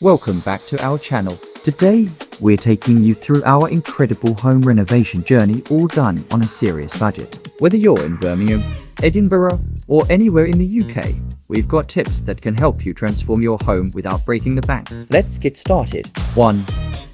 Welcome back to our channel. Today, we're taking you through our incredible home renovation journey, all done on a serious budget. Whether you're in Birmingham, Edinburgh, or anywhere in the UK, we've got tips that can help you transform your home without breaking the bank. Let's get started. 1.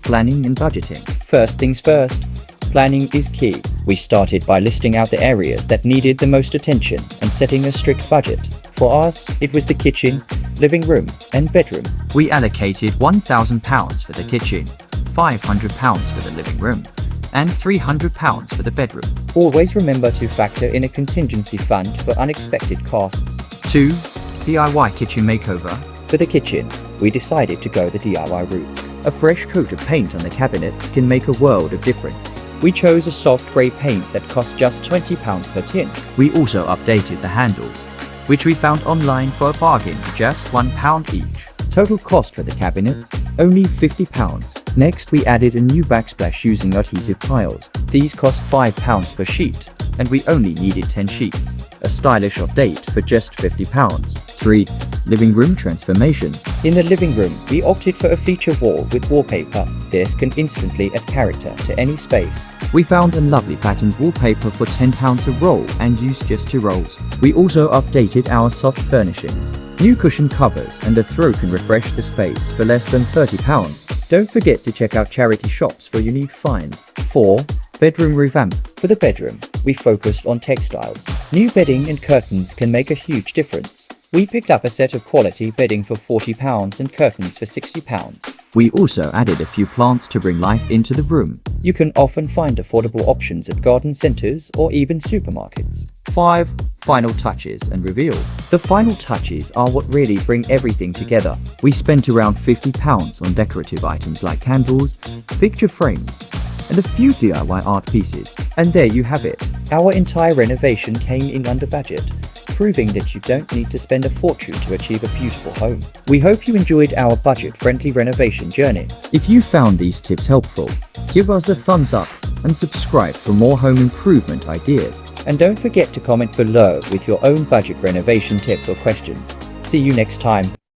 Planning and budgeting. First things first, planning is key. We started by listing out the areas that needed the most attention and setting a strict budget. For us, it was the kitchen, living room, and bedroom. We allocated £1,000 for the kitchen, £500 for the living room, and £300 for the bedroom. Always remember to factor in a contingency fund for unexpected costs. 2. DIY kitchen makeover. For the kitchen, we decided to go the DIY route. A fresh coat of paint on the cabinets can make a world of difference. We chose a soft grey paint that cost just £20 per tin. We also updated the handles, which we found online for a bargain for just £1 each. Total cost for the cabinets, only £50. Next, we added a new backsplash using adhesive tiles. These cost £5 per sheet, and we only needed 10 sheets. A stylish update for just £50. 3. Living room transformation. In the living room, we opted for a feature wall with wallpaper. This can instantly add character to any space. We found a lovely patterned wallpaper for £10 a roll and used just 2 rolls. We also updated our soft furnishings. New cushion covers and a throw can refresh the space for less than £30. Don't forget to check out charity shops for unique finds. 4. Bedroom revamp. For the bedroom, we focused on textiles. New bedding and curtains can make a huge difference. We picked up a set of quality bedding for £40 and curtains for £60. We also added a few plants to bring life into the room. You can often find affordable options at garden centers or even supermarkets. 5. Final touches and reveal. The final touches are what really bring everything together. We spent around £50 on decorative items like candles, picture frames, and a few DIY art pieces. And there you have it. Our entire renovation came in under budget, proving that you don't need to spend a fortune to achieve a beautiful home. We hope you enjoyed our budget-friendly renovation journey. If you found these tips helpful, give us a thumbs up and subscribe for more home improvement ideas. And don't forget to comment below with your own budget renovation tips or questions. See you next time.